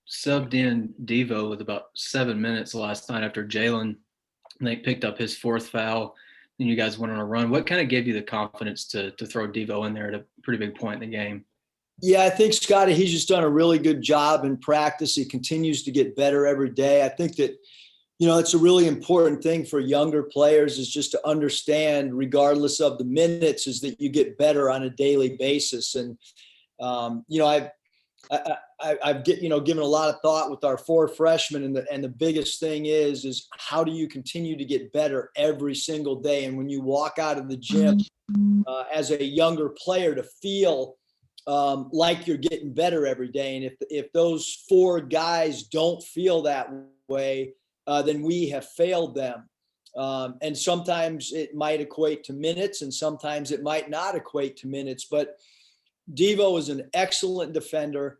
subbed in Devo with about 7 minutes last night after Jalen, I think, picked up his fourth foul. And you guys went on a run. What kind of gave you the confidence to throw Devo in there at a pretty big point in the game? Yeah, I think Scotty, he's just done a really good job in practice. He continues to get better every day. I think that, it's a really important thing for younger players is just to understand, regardless of the minutes, is that you get better on a daily basis. And, I've given a lot of thought with our four freshmen, and the biggest thing is how do you continue to get better every single day? And when you walk out of the gym as a younger player, to feel like you're getting better every day. And if those four guys don't feel that way, then we have failed them. And sometimes it might equate to minutes, and sometimes it might not equate to minutes. But Devo is an excellent defender.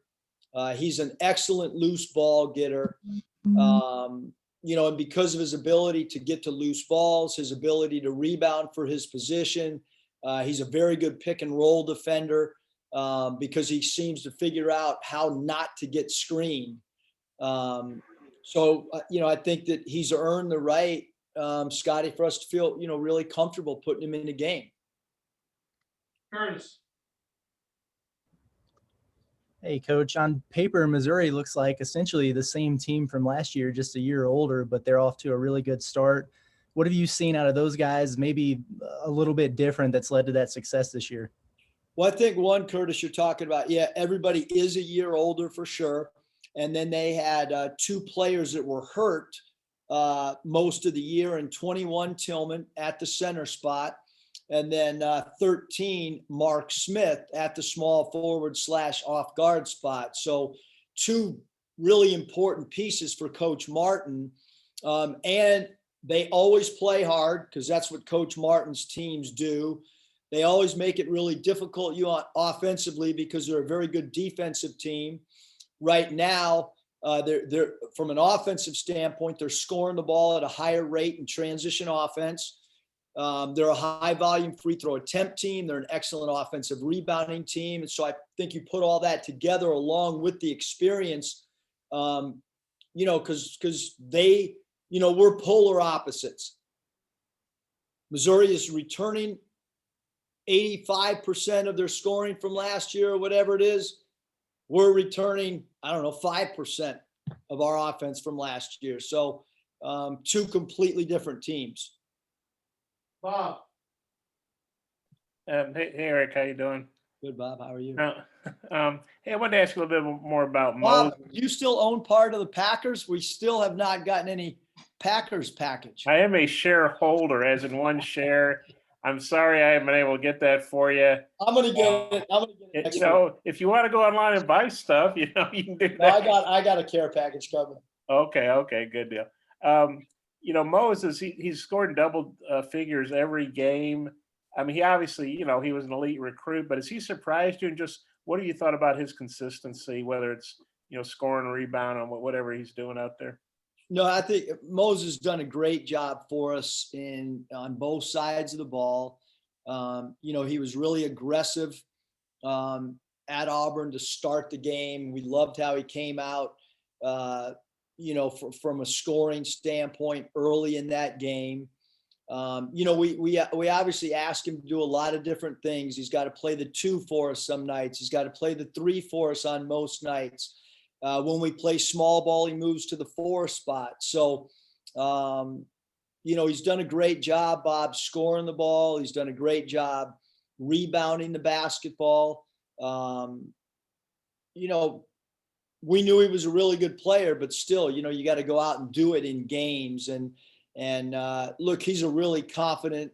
He's an excellent loose ball getter. And because of his ability to get to loose balls, his ability to rebound for his position, he's a very good pick and roll defender because he seems to figure out how not to get screened. I think that he's earned the right, Scotty, for us to feel, really comfortable putting him in the game. Curtis. Hey, Coach, on paper, Missouri looks like essentially the same team from last year, just a year older, but they're off to a really good start. What have you seen out of those guys, maybe a little bit different, that's led to that success this year? Well, I think one, Curtis, you're talking about, everybody is a year older for sure. And then they had two players that were hurt most of the year, and 21 Tillman at the center spot, and then 13 Mark Smith at the small forward / off guard spot. So two really important pieces for Coach Martin. And they always play hard because that's what Coach Martin's teams do. They always make it really difficult offensively because they're a very good defensive team. Right now, they're from an offensive standpoint, they're scoring the ball at a higher rate in transition offense. They're a high volume free throw attempt team. They're an excellent offensive rebounding team. And so I think you put all that together along with the experience, because they, we're polar opposites. Missouri is returning 85% of their scoring from last year or whatever it is. We're returning, 5% of our offense from last year. So two completely different teams. Bob. Hey, Eric, how you doing? Good, Bob. How are you? Hey, I wanted to ask you a little bit more about Bob, you still own part of the Packers? We still have not gotten any Packers package. I am a shareholder, as in one share. I'm sorry I haven't been able to get that for you. I'm gonna get it. If you want to go online and buy stuff, you can do that. No, I got a care package coming. Okay, good deal. Moses, he's scored double figures every game. I mean, he obviously, he was an elite recruit, but has he surprised you? And just what do you thought about his consistency, whether it's, scoring or rebounding, whatever he's doing out there? No, I think Moses has done a great job for us on both sides of the ball. He was really aggressive at Auburn to start the game. We loved how he came out, from a scoring standpoint early in that game. We obviously ask him to do a lot of different things. He's got to play the 2 for us some nights. He's got to play the 3 for us on most nights. When we play small ball, he moves to the 4 spot. So, he's done a great job, Bob, scoring the ball. He's done a great job rebounding the basketball. We knew he was a really good player, but still, you got to go out and do it in games. And look, he's a really confident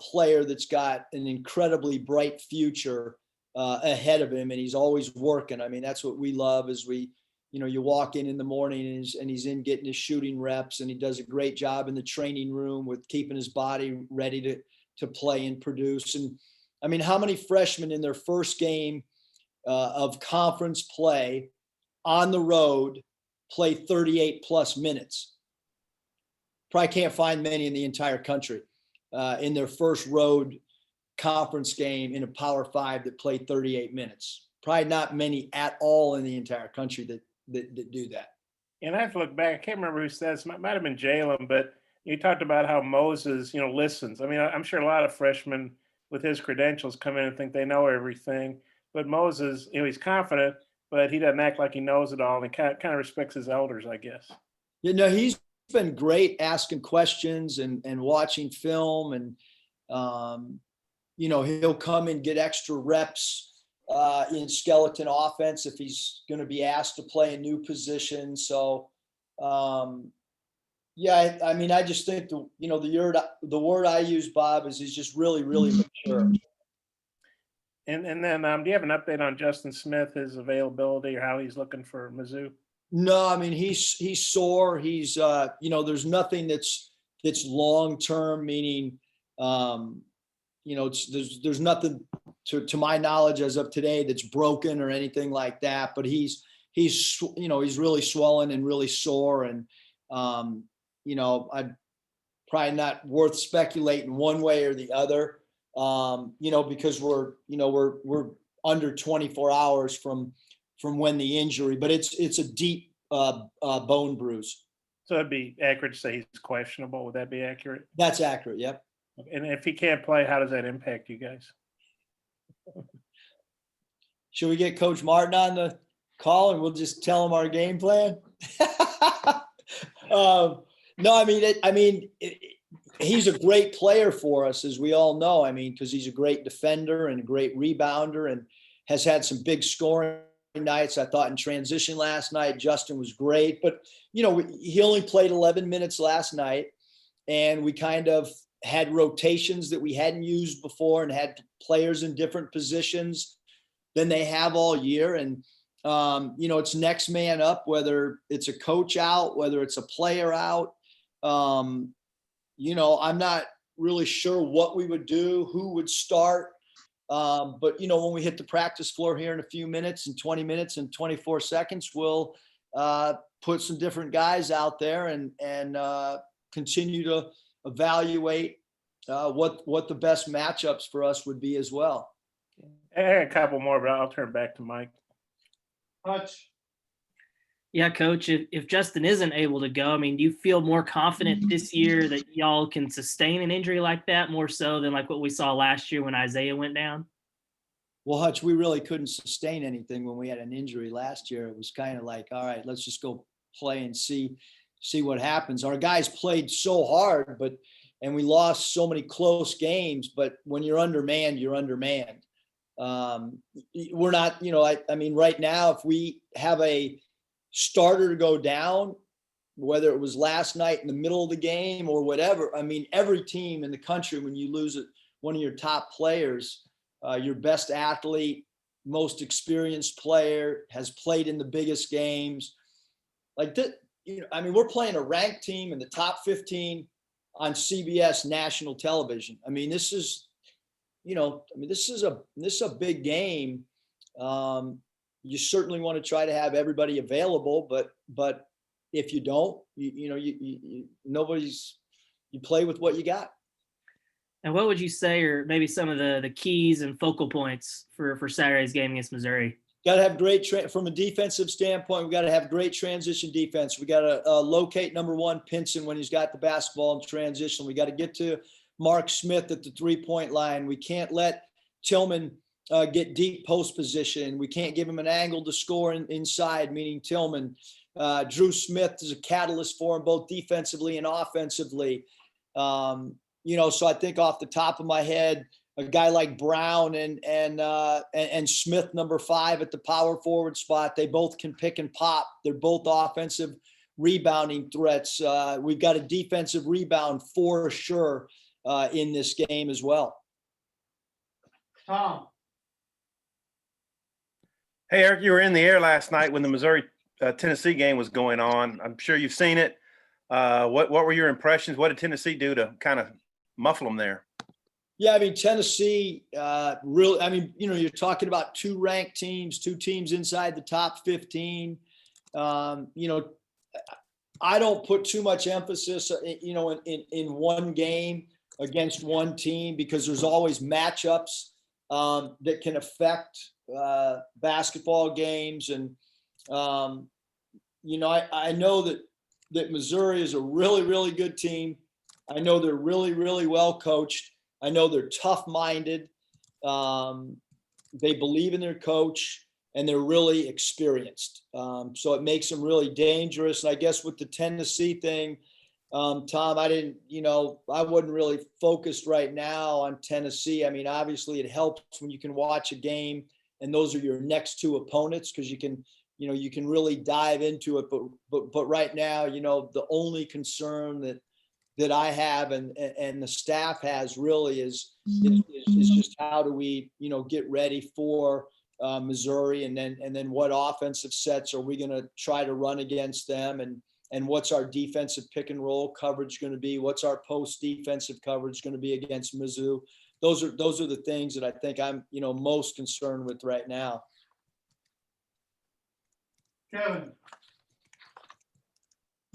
player that's got an incredibly bright future ahead of him, and he's always working. I mean, that's what we love is you walk in the morning and he's in getting his shooting reps, and he does a great job in the training room with keeping his body ready to play and produce. And I mean, how many freshmen in their first game of conference play on the road play 38 plus minutes? Probably can't find many in the entire country in their first road conference game in a Power 5 that played 38 minutes. Probably not many at all in the entire country that do that. And I have to look back. I can't remember who said this. Might have been Jalen, but you talked about how Moses, listens. I mean, I'm sure a lot of freshmen with his credentials come in and think they know everything. But Moses, he's confident, but he doesn't act like he knows it all, and he kind of respects his elders, I guess. He's been great asking questions and watching film, and he'll come and get extra reps in skeleton offense if he's going to be asked to play a new position. So, I just think the word I use, Bob, is he's just really, really mature. And then, do you have an update on Justin Smith, his availability, or how he's looking for Mizzou? No, I mean, he's sore. He's there's nothing that's long term, meaning there's nothing to my knowledge as of today that's broken or anything like that. But he's really swollen and really sore, and I'd probably not worth speculating one way or the other. Because we're under 24 hours from when the injury, but it's a deep bone bruise. So it'd be accurate to say he's questionable. Would that be accurate? That's accurate. Yep. And if he can't play, how does that impact you guys? Should we get Coach Martin on the call and we'll just tell him our game plan? No, he's a great player for us, as we all know. Because he's a great defender and a great rebounder, and has had some big scoring nights. I thought in transition last night, Justin was great, but he only played 11 minutes last night, and we kind of had rotations that we hadn't used before and had players in different positions than they have all year. And, it's next man up, whether it's a coach out, whether it's a player out. I'm not really sure what we would do, who would start. But when we hit the practice floor here in a few minutes and 20 minutes and 24 seconds, we'll put some different guys out there and continue to evaluate what the best matchups for us would be as well. I had a couple more, but I'll turn back to Mike. Hutch. Yeah, Coach, if Justin isn't able to go, do you feel more confident this year that y'all can sustain an injury like that, more so than like what we saw last year when Isaiah went down? Well, Hutch, we really couldn't sustain anything when we had an injury last year. It was kind of like, all right, let's just go play and see what happens. Our guys played so hard, and we lost so many close games, but when you're undermanned, you're undermanned. We're not, right now, if we have a starter to go down, whether it was last night in the middle of the game or whatever, every team in the country, when you lose one of your top players, your best athlete, most experienced player, has played in the biggest games like that. We're playing a ranked team in the top 15 on CBS national television. This is a big game. You certainly want to try to have everybody available, but if you don't, you play with what you got. And what would you say are maybe some of the keys and focal points for Saturday's game against Missouri? Got to have great from a defensive standpoint. We got to have great transition defense. We got to locate number one Pinson when he's got the basketball in transition. We got to get to Mark Smith at the 3-point line. We can't let Tillman get deep post position. We can't give him an angle to score inside, meaning Tillman. Drew Smith is a catalyst for him both defensively and offensively. So I think off the top of my head, a guy like Brown and Smith, number 5 at the power forward spot, they both can pick and pop. They're both offensive rebounding threats. We've got a defensive rebound for sure in this game as well. Tom. Hey, Eric, you were in the air last night when the Missouri-Tennessee game was going on. I'm sure you've seen it. What were your impressions? What did Tennessee do to kind of muffle them there? Yeah, Tennessee really, you're talking about 2 ranked teams, 2 teams inside the top 15. I don't put too much emphasis, in one game against one team, because there's always matchups that can affect basketball games. And, I know that Missouri is a really, really good team. I know they're really, really well coached. I know they're tough-minded. They believe in their coach, and they're really experienced. So it makes them really dangerous. And I guess with the Tennessee thing, Tom, I wasn't really focused right now on Tennessee. I mean, obviously it helps when you can watch a game and those are your next two opponents, because you can really dive into it. But right now, the only concern that I have and the staff has really is just how do we, get ready for Missouri, and then what offensive sets are we going to try to run against them, and what's our defensive pick and roll coverage going to be? What's our post defensive coverage going to be against Mizzou? Those are the things that I think I'm, most concerned with right now. Kevin,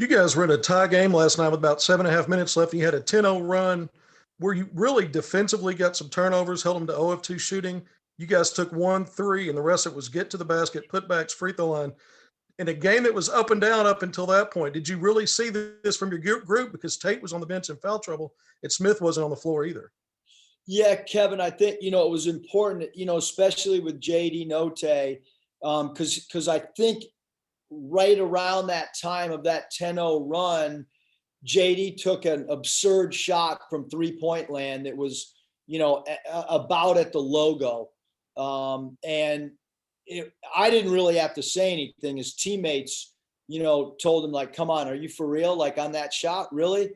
You guys were in a tie game last night with about 7.5 minutes left. You had a 10-0 run where you really defensively got some turnovers, held them to 0 of 2 shooting. You guys took 1-3, and the rest of it was get to the basket, putbacks, free throw line. In a game that was up and down up until that point, did you really see this from your group? Because Tate was on the bench in foul trouble, and Smith wasn't on the floor either. Yeah, Kevin, I think, it was important, especially with JD Notae, because I think right around that time of that 10-0 run, JD took an absurd shot from three-point land that was, about at the logo. And I didn't really have to say anything. His teammates, told him, like, come on, are you for real? Like, on that shot, really?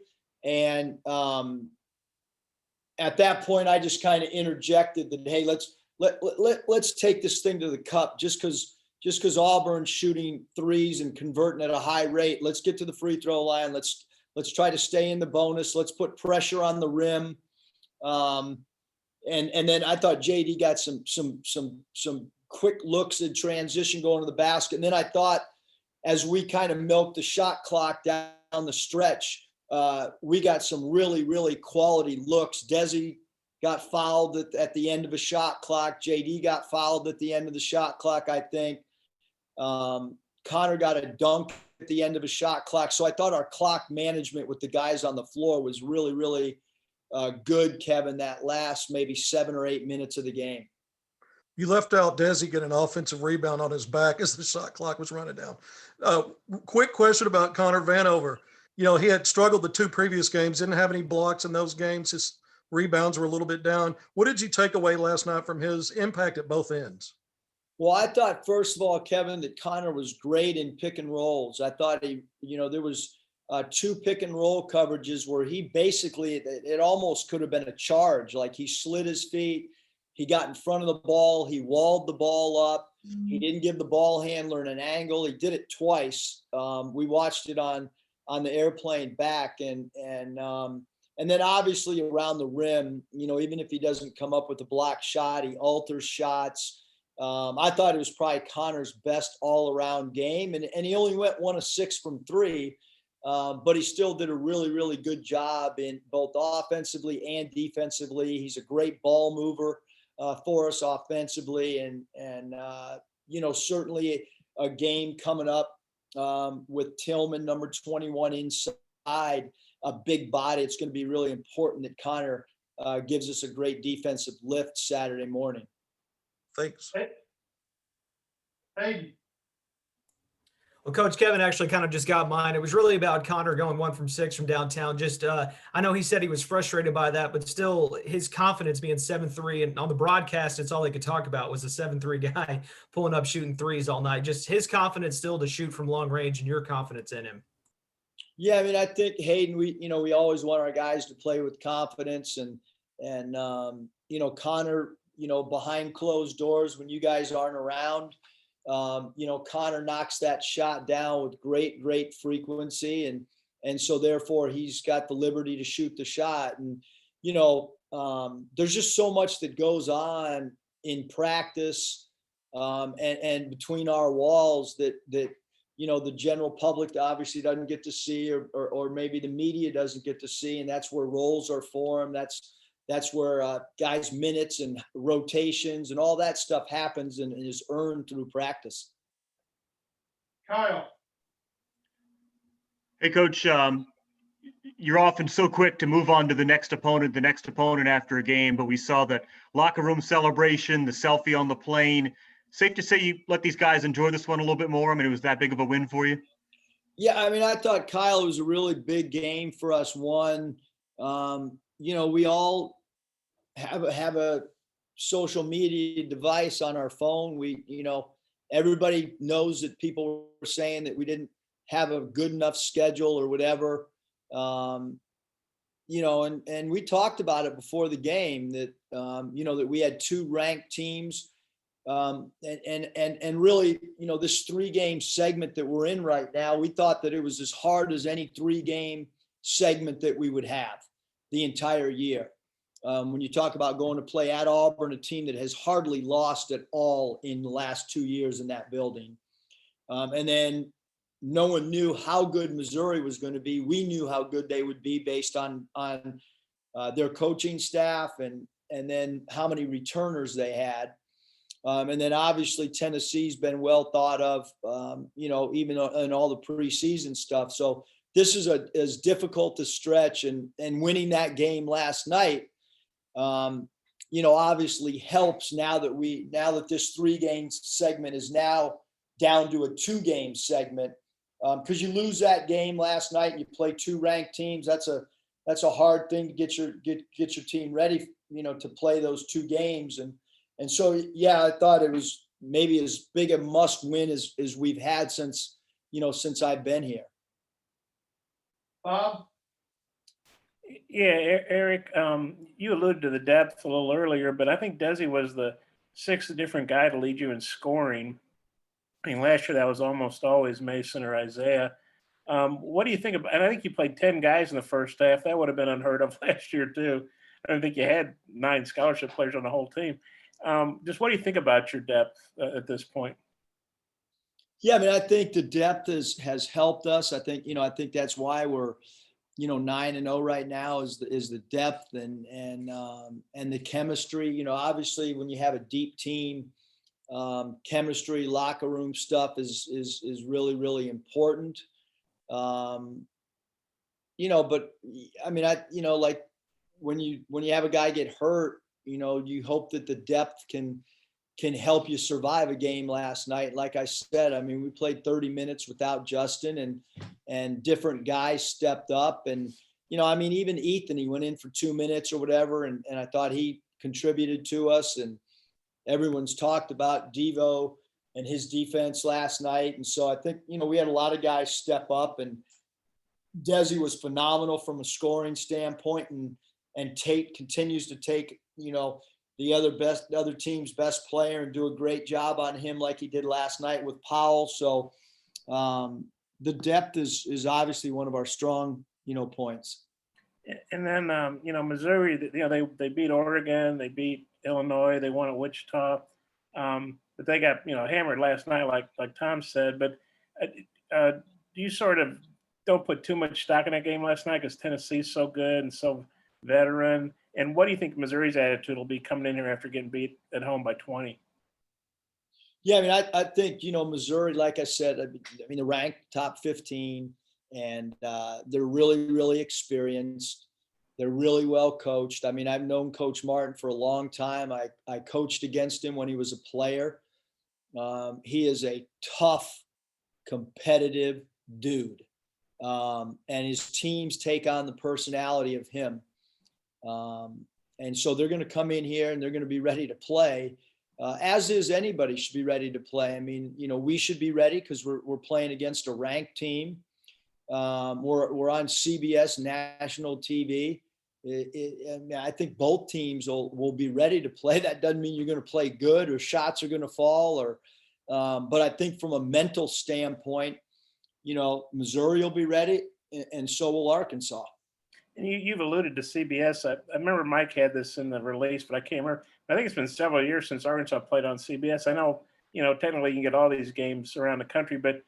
And at that point, I just kind of interjected that, hey, let's take this thing to the cup, just because Auburn's shooting threes and converting at a high rate. Let's get to the free throw line. Let's try to stay in the bonus. Let's put pressure on the rim. And then I thought JD got some quick looks in transition going to the basket. And then I thought, as we kind of milked the shot clock down the stretch, we got some really, really quality looks. Desi got fouled at the end of a shot clock. JD got fouled at the end of the shot clock, I think. Connor got a dunk at the end of a shot clock. So I thought our clock management with the guys on the floor was really, really good, Kevin, that last maybe 7 or 8 minutes of the game. You left out Desi get an offensive rebound on his back as the shot clock was running down. Quick question about Connor Vanover. He had struggled the 2 previous games, didn't have any blocks in those games. His rebounds were a little bit down. What did you take away last night from his impact at both ends? Well, I thought, first of all, Kevin, that Connor was great in pick and rolls. I thought there was 2 pick and roll coverages where he basically, it almost could have been a charge. Like, he slid his feet, he got in front of the ball, he walled the ball up. He didn't give the ball handler an angle. He did it twice. We watched it on the airplane back, and then obviously around the rim, even if he doesn't come up with a block shot, he alters shots. I thought it was probably Connor's best all-around game, and he only went 1 of 6 from 3, but he still did a really, really good job in both offensively and defensively. He's a great ball mover for us offensively, and certainly a game coming up with Tillman, number 21, inside, a big body. It's going to be really important that Connor gives us a great defensive lift Saturday morning. Thanks. hey, Well, Coach Kevin actually kind of just got mine. It was really about Connor going 1 from 6 from downtown. Just, I know he said he was frustrated by that, but still his confidence being 7-3, and on the broadcast, it's all he could talk about was a 7-3 guy pulling up shooting threes all night. Just his confidence still to shoot from long range, and your confidence in him. Yeah, I mean, I think Hayden, we always want our guys to play with confidence, and Connor, behind closed doors when you guys aren't around, Connor knocks that shot down with great frequency, and so therefore he's got the liberty to shoot the shot. And there's just so much that goes on in practice and between our walls that the general public obviously doesn't get to see, or maybe the media doesn't get to see, and that's where roles are formed. That's where guys' minutes and rotations and all that stuff happens and is earned through practice. Kyle, Hey, Coach, you're often so quick to move on to the next opponent after a game, but we saw the locker room celebration, the selfie on the plane. Safe to say you let these guys enjoy this one a little bit more? I mean, it was that big of a win for you? Yeah, I mean, I thought Kyle was a really big game for us. One, we all have a social media device on our phone. Everybody knows that people were saying that we didn't have a good enough schedule or whatever. And we talked about it before the game that, that we had two ranked teams. And really, this 3-game segment that we're in right now, we thought that it was as hard as any 3-game segment that we would have the entire year. When you talk about going to play at Auburn, a team that has hardly lost at all in the last 2 years in that building. And then no one knew how good Missouri was going to be. We knew how good they would be based on their coaching staff and then how many returners they had. And then obviously Tennessee's been well thought of, even in all the preseason stuff. So this is as difficult to stretch, and winning that game last night, obviously helps now that this 3-game segment is now down to a 2-game segment. Because you lose that game last night and you play 2 ranked teams. That's a hard thing to get your team ready, to play those 2 games. And so, yeah, I thought it was maybe as big a must win as we've had since I've been here. Bob? Yeah, Eric, you alluded to the depth a little earlier, but I think Desi was the 6th different guy to lead you in scoring. I mean, last year that was almost always Mason or Isaiah. What do you think about? And I think you played 10 guys in the first half. That would have been unheard of last year too. I don't think you had 9 scholarship players on the whole team. Just what do you think about your depth at this point? Yeah, I mean, I think the depth has helped us. I think that's why we're 9-0 right now is the depth and the chemistry. Obviously when you have a deep team, chemistry, locker room stuff is really, really important. But I mean, like when you have a guy get hurt, you hope that the depth can help you survive a game last night. Like I said, I mean, we played 30 minutes without Justin and different guys stepped up. And, I mean, even Ethan, he went in for 2 minutes or whatever. And I thought he contributed to us. And everyone's talked about Devo and his defense last night. And so I think, we had a lot of guys step up, and Desi was phenomenal from a scoring standpoint, and Tate continues to take, the other team's best player and do a great job on him like he did last night with Powell. So the depth is obviously one of our strong, points. And then, Missouri, they beat Oregon, they beat Illinois, they won at Wichita, but they got, hammered last night, like Tom said. But you sort of don't put too much stock in that game last night because Tennessee's so good and so veteran. And what do you think Missouri's attitude will be coming in here after getting beat at home by 20? Yeah, I mean, I think, Missouri, like I said, I mean, they're ranked top 15, and they're really, really experienced. They're really well coached. I mean, I've known Coach Martin for a long time. I coached against him when he was a player. He is a tough, competitive dude. And his teams take on the personality of him. And so they're going to come in here and they're going to be ready to play, as is anybody should be ready to play. I mean, we should be ready because we're playing against a ranked team. We're on CBS national TV. I think both teams will be ready to play. That doesn't mean you're going to play good or shots are going to fall, but I think from a mental standpoint, Missouri will be ready, and so will Arkansas. And you've alluded to CBS. I remember Mike had this in the release, but I can't remember. I think it's been several years since Arkansas played on CBS. I know, technically you can get all these games around the country, but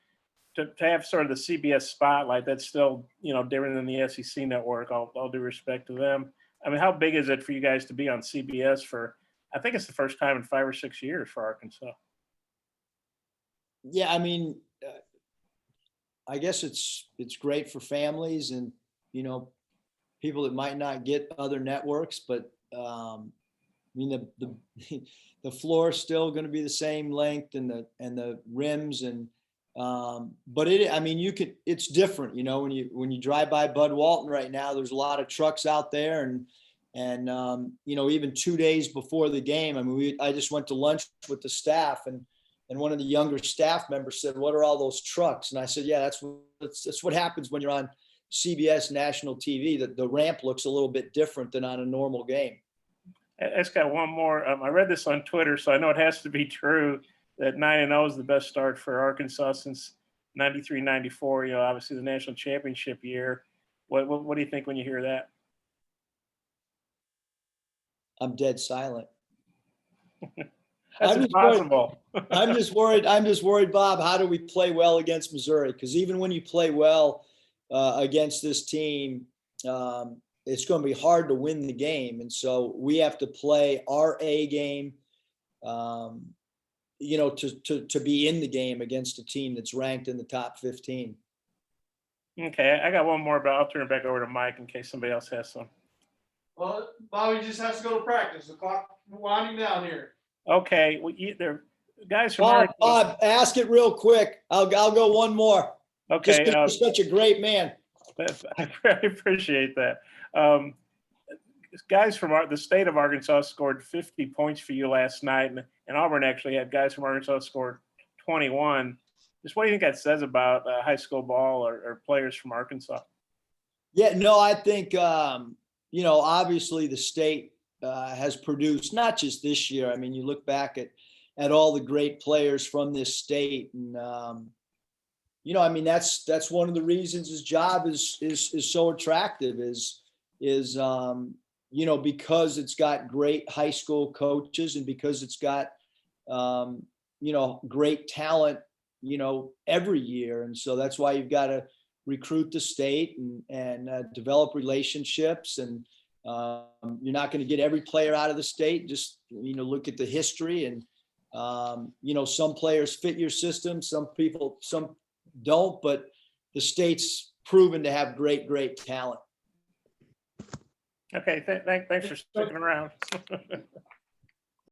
to have sort of the CBS spotlight, that's still, different than the SEC network, all due respect to them. I mean, how big is it for you guys to be on CBS for, I think it's the first time in 5 or 6 years for Arkansas? Yeah, I mean, I guess it's great for families and, you know, people that might not get other networks, but I mean, the floor is still going to be the same length and the rims and, but I mean, it's different, you know, when you drive by Bud Walton right now, there's a lot of trucks out there and you know, even 2 days before the game, I mean, I just went to lunch with the staff and one of the younger staff members said, "What are all those trucks?" And I said, "Yeah, that's what happens when you're on CBS national TV. That the ramp looks a little bit different than on a normal game." It's got one more. I read this on Twitter, so I know it has to be true that 9-0 is the best start for Arkansas since 93-94. You know, obviously the national championship year. What do you think when you hear that? I'm dead silent. That's impossible. I'm just worried, Bob. How do we play well against Missouri? Because even when you play well against this team, it's going to be hard to win the game. And so we have to play our A game, you know, to be in the game against a team that's ranked in the top 15. Okay, I got one more, but I'll turn it back over to Mike in case somebody else has some. Well, Bobby just has to go to practice. The clock winding down here. Okay, well, there guys from Bob, ask it real quick. I'll go one more. Okay, Just 'cause you're such a great man. I appreciate that. Guys from the state of Arkansas scored 50 points for you last night, and Auburn actually had guys from Arkansas scored 21. Just what do you think that says about high school ball or players from Arkansas? Yeah, no, I think you know, obviously the state has produced not just this year. I mean, you look back at all the great players from this state, and you know, I mean, that's one of the reasons his job is so attractive. Is you know, because it's got great high school coaches and because it's got you know, great talent, you know, every year, and so that's why you've got to recruit the state and develop relationships and. You're not going to get every player out of the state. Just, you know, look at the history and, you know, some players fit your system. Some don't, but the state's proven to have great talent. Okay. Thanks for sticking around.